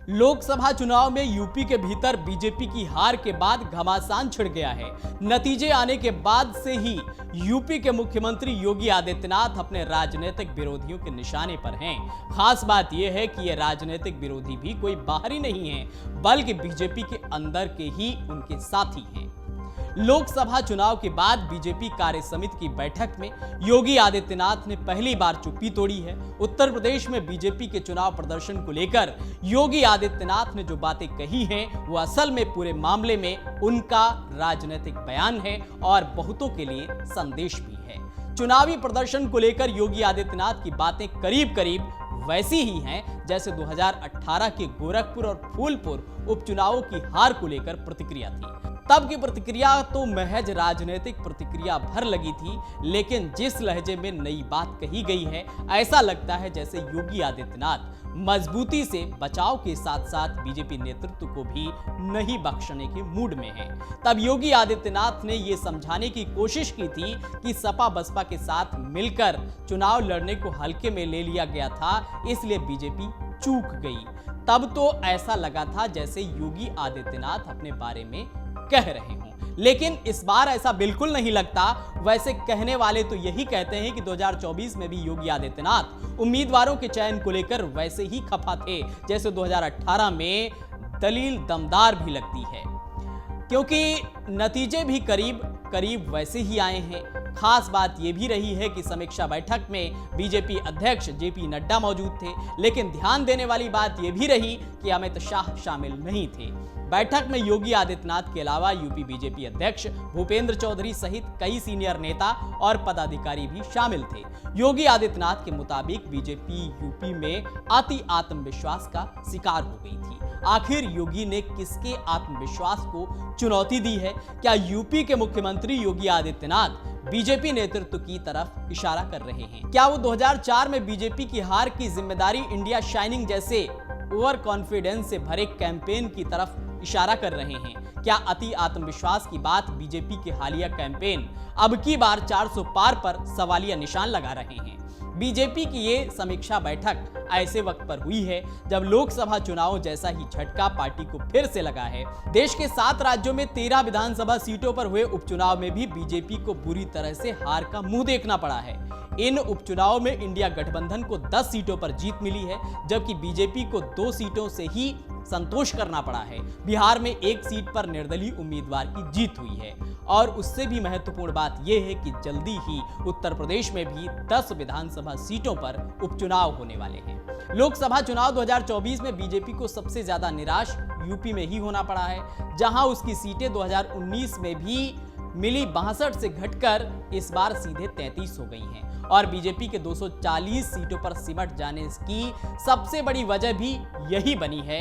लोकसभा चुनाव में यूपी के भीतर बीजेपी की हार के बाद घमासान छिड़ गया है। नतीजे आने के बाद से ही यूपी के मुख्यमंत्री योगी आदित्यनाथ अपने राजनीतिक विरोधियों के निशाने पर हैं। खास बात यह है कि ये राजनीतिक विरोधी भी कोई बाहरी नहीं है, बल्कि बीजेपी के अंदर के ही उनके साथी हैं। लोकसभा चुनाव के बाद बीजेपी कार्य समिति की बैठक में योगी आदित्यनाथ ने पहली बार चुप्पी तोड़ी है। उत्तर प्रदेश में बीजेपी के चुनाव प्रदर्शन को लेकर योगी आदित्यनाथ ने जो बातें कही हैं, वो असल में पूरे मामले में उनका राजनीतिक बयान है और बहुतों के लिए संदेश भी है। चुनावी प्रदर्शन को लेकर योगी आदित्यनाथ की बातें करीब करीब वैसी ही हैं जैसे 2018 के गोरखपुर और फूलपुर उपचुनावों की हार को लेकर प्रतिक्रिया थी। तब की प्रतिक्रिया तो महज राजनीतिक प्रतिक्रिया भर लगी थी, लेकिन जिस लहजे में नई बात कही गई है, ऐसा लगता है जैसे योगी आदित्यनाथ मजबूती से बचाव के साथ साथ बीजेपी नेतृत्व को भी नहीं बख्शने के मूड में है। तब योगी आदित्यनाथ ने यह समझाने की कोशिश की थी कि सपा बसपा के साथ मिलकर चुनाव लड़ने को हल्के में ले लिया गया था, इसलिए बीजेपी चूक गई। तब तो ऐसा लगा था जैसे योगी आदित्यनाथ अपने बारे में कह रहे हों, लेकिन इस बार ऐसा बिल्कुल नहीं लगता। वैसे कहने वाले तो यही कहते हैं कि 2024 में भी योगी आदित्यनाथ उम्मीदवारों के चयन को लेकर वैसे ही खफा थे जैसे 2018 में। दलील दमदार भी लगती है क्योंकि नतीजे भी करीब करीब वैसे ही आए हैं। खास बात यह भी रही है कि समीक्षा बैठक में बीजेपी अध्यक्ष जेपी नड्डा मौजूद थे, लेकिन ध्यान देने वाली बात यह भी रही कि अमित शाह शामिल नहीं थे। बैठक में योगी आदित्यनाथ के अलावा यूपी बीजेपी अध्यक्ष भूपेंद्र चौधरी सहित कई सीनियर नेता और पदाधिकारी भी शामिल थे। योगी आदित्यनाथ के मुताबिक बीजेपी यूपी में अति आत्मविश्वास का शिकार हो गई थी। आखिर योगी ने किसके आत्मविश्वास को चुनौती दी है? क्या यूपी के मुख्यमंत्री योगी आदित्यनाथ बीजेपी नेतृत्व की तरफ इशारा कर रहे हैं? क्या वो 2004 में बीजेपी की हार की जिम्मेदारी इंडिया शाइनिंग जैसे ओवर कॉन्फिडेंस से भरे कैंपेन की तरफ इशारा कर रहे हैं? क्या अति आत्मविश्वास की बात बीजेपी के हालिया कैंपेन अब की बार 400 पार पर सवालिया निशान लगा रहे हैं? बीजेपी की ये समीक्षा बैठक ऐसे वक्त पर हुई है जब लोकसभा चुनाव जैसा ही झटका पार्टी को फिर से लगा है। देश के 7 राज्यों में 13 विधानसभा सीटों पर हुए उपचुनाव में भी बीजेपी को बुरी तरह से हार का मुंह देखना पड़ा है। इन उपचुनावों में इंडिया गठबंधन को 10 सीटों पर जीत मिली है, जबकि बीजेपी को 2 सीटों से ही संतोष करना पड़ा है। बिहार में 1 सीट पर निर्दलीय उम्मीदवार की जीत हुई है और उससे भी महत्वपूर्ण बात यह है कि जल्दी ही उत्तर प्रदेश में भी 10 विधानसभा सीटों पर उपचुनाव होने वाले हैं। लोकसभा चुनाव 2024 में बीजेपी को सबसे ज्यादा निराश यूपी में ही होना पड़ा है, जहां उसकी सीटें 2019 में भी मिली 62 से घटकर इस बार सीधे 33 हो गई हैं और बीजेपी के 240 सीटों पर सिमट जाने की सबसे बड़ी वजह भी यही बनी है।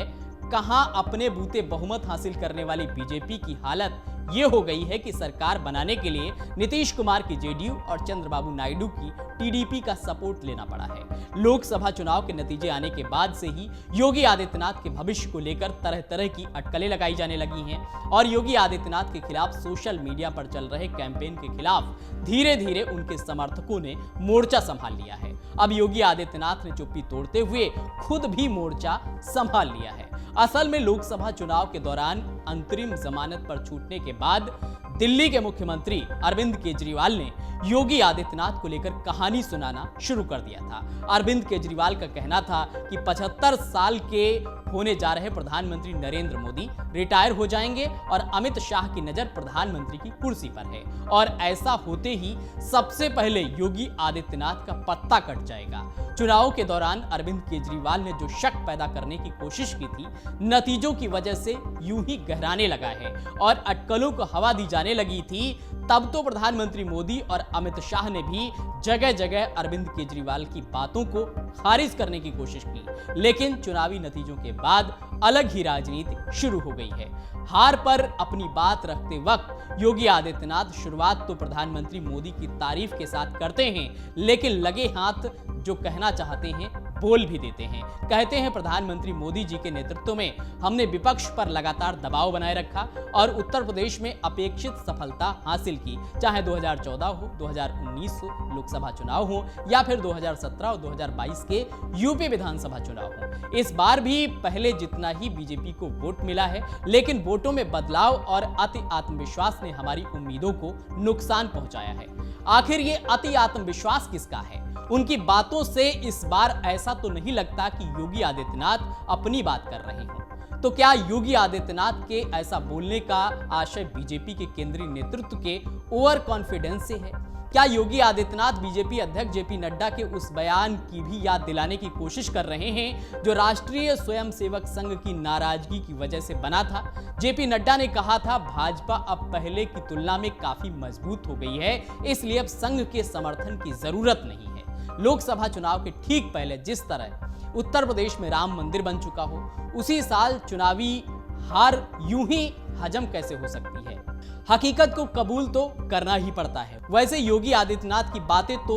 कहां अपने बूते बहुमत हासिल करने वाली बीजेपी की हालत ये हो गई है कि सरकार बनाने के लिए नीतीश कुमार की जेडीयू और चंद्रबाबू नायडू की टीडीपी का सपोर्ट लेना पड़ा है। लोकसभा चुनाव के नतीजे आने के बाद से ही योगी आदित्यनाथ के भविष्य को लेकर तरह तरह की अटकलें लगाई जाने लगी हैं और योगी आदित्यनाथ के खिलाफ सोशल मीडिया पर चल रहे कैंपेन के खिलाफ धीरे धीरे उनके समर्थकों ने मोर्चा संभाल लिया है। अब योगी आदित्यनाथ ने चुप्पी तोड़ते हुए खुद भी मोर्चा संभाल लिया है। असल में लोकसभा चुनाव के दौरान अंतरिम जमानत पर छूटने के बाद दिल्ली के मुख्यमंत्री अरविंद केजरीवाल ने योगी आदित्यनाथ को लेकर कहानी सुनाना शुरू कर दिया था। अरविंद केजरीवाल का कहना था कि 75 साल के होने जा रहे प्रधानमंत्री नरेंद्र मोदी रिटायर हो जाएंगे और अमित शाह की नजर प्रधानमंत्री की कुर्सी पर है और ऐसा होते ही सबसे पहले योगी आदित्यनाथ का पत्ता कट जाएगा। चुनाव के दौरान अरविंद केजरीवाल ने जो शक पैदा करने की कोशिश की थी, नतीजों की वजह से यूं ही गहराने लगा है और अटकलों को हवा दी जाने लगी थी। तब तो प्रधानमंत्री मोदी और अमित शाह ने भी जगह जगह अरविंद केजरीवाल की बातों को खारिज करने की कोशिश की, लेकिन चुनावी नतीजों के बाद अलग ही राजनीति शुरू हो गई है। हार पर अपनी बात रखते वक्त योगी आदित्यनाथ शुरुआत तो प्रधानमंत्री मोदी की तारीफ के साथ करते हैं, लेकिन लगे हाथ जो कहना चाहते हैं बोल भी देते हैं। कहते हैं प्रधानमंत्री मोदी जी के नेतृत्व में हमने विपक्ष पर लगातार दबाव बनाए रखा और उत्तर प्रदेश में अपेक्षित सफलता हासिल की, चाहे 2014 हो, 2019 हो लोकसभा चुनाव हो या फिर 2017 और 2022 के यूपी विधानसभा चुनाव हो। इस बार भी पहले जितना ही बीजेपी को वोट मिला है, लेकिन वोटों में बदलाव और अति आत्मविश्वास ने हमारी उम्मीदों को नुकसान पहुंचाया है। आखिर ये अति आत्मविश्वास किसका है? उनकी बातों से इस बार ऐसा तो नहीं लगता कि योगी आदित्यनाथ अपनी बात कर रहे हों। तो क्या योगी आदित्यनाथ के ऐसा बोलने का आशय बीजेपी के केंद्रीय नेतृत्व के ओवर कॉन्फिडेंस से है? क्या योगी आदित्यनाथ बीजेपी अध्यक्ष जेपी नड्डा के उस बयान की भी याद दिलाने की कोशिश कर रहे हैं जो राष्ट्रीय स्वयंसेवक संघ की नाराजगी की वजह से बना था? जेपी नड्डा ने कहा था भाजपा अब पहले की तुलना में काफी मजबूत हो गई है, इसलिए अब संघ के समर्थन की जरूरत नहीं है। लोकसभा चुनाव के ठीक पहले जिस तरह उत्तर प्रदेश में राम मंदिर बन चुका हो, उसी साल चुनावी हार यूं ही हजम कैसे हो सकती है? हकीकत को कबूल तो करना ही पड़ता है। वैसे योगी आदित्यनाथ की बातें तो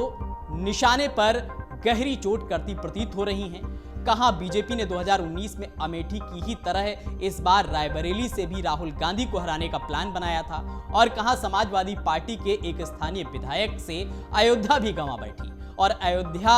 निशाने पर गहरी चोट करती प्रतीत हो रही हैं। कहां बीजेपी ने 2019 में अमेठी की ही तरह इस बार रायबरेली से भी राहुल गांधी को हराने का प्लान बनाया था, और कहां समाजवादी पार्टी के एक स्थानीय विधायक से अयोध्या भी गंवा बैठी। और अयोध्या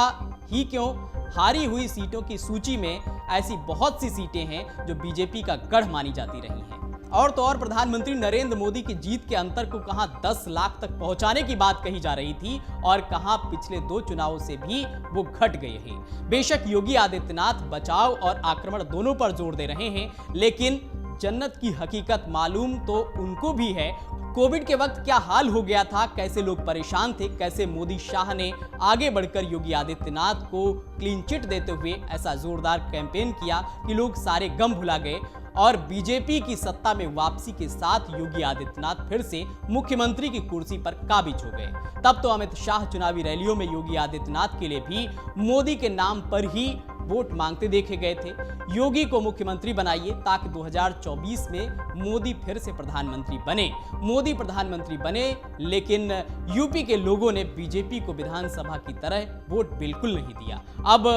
ही क्यों, हारी हुई सीटों की सूची में ऐसी बहुत सी सीटें हैं जो बीजेपी का गढ़ मानी जाती रही हैं। और तो और प्रधानमंत्री नरेंद्र मोदी की जीत के अंतर को कहां 10 लाख तक पहुंचाने की बात कही जा रही थी और कहां पिछले 2 चुनावों से भी वो घट गए हैं। बेशक योगी आदित्यनाथ बचाव और आक्रमण दोनों पर जोर दे रहे हैं, लेकिन जन्नत की हकीकत मालूम तो उनको भी है। कोविड के वक्त क्या हाल हो गया था, कैसे लोग परेशान थे, कैसे मोदी शाह ने आगे बढ़कर योगी आदित्यनाथ को क्लीन चिट देते हुए ऐसा जोरदार कैंपेन किया कि लोग सारे गम भुला गए और बीजेपी की सत्ता में वापसी के साथ योगी आदित्यनाथ फिर से मुख्यमंत्री की कुर्सी पर काबिज हो गए। तब तो अमित शाह चुनावी रैलियों में योगी आदित्यनाथ के लिए भी मोदी के नाम पर ही वोट मांगते देखे गए थे। योगी को मुख्यमंत्री बनाइए ताकि 2024 में मोदी फिर से प्रधानमंत्री बने। मोदी प्रधानमंत्री बने, लेकिन यूपी के लोगों ने बीजेपी को विधानसभा की तरह वोट बिल्कुल नहीं दिया। अब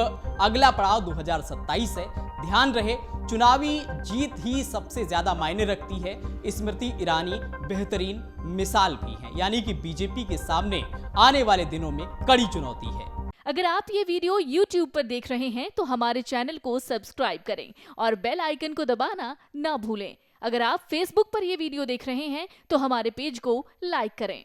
अगला पड़ाव 2027 है। ध्यान रहे, चुनावी जीत ही सबसे ज्यादा मायने रखती है। स्मृति ईरानी बेहतरीन मिसाल भी है, यानी कि बीजेपी के सामने आने वाले दिनों में कड़ी चुनौती है। अगर आप ये वीडियो YouTube पर देख रहे हैं तो हमारे चैनल को सब्सक्राइब करें और बेल आइकन को दबाना ना भूलें। अगर आप Facebook पर ये वीडियो देख रहे हैं तो हमारे पेज को लाइक करें।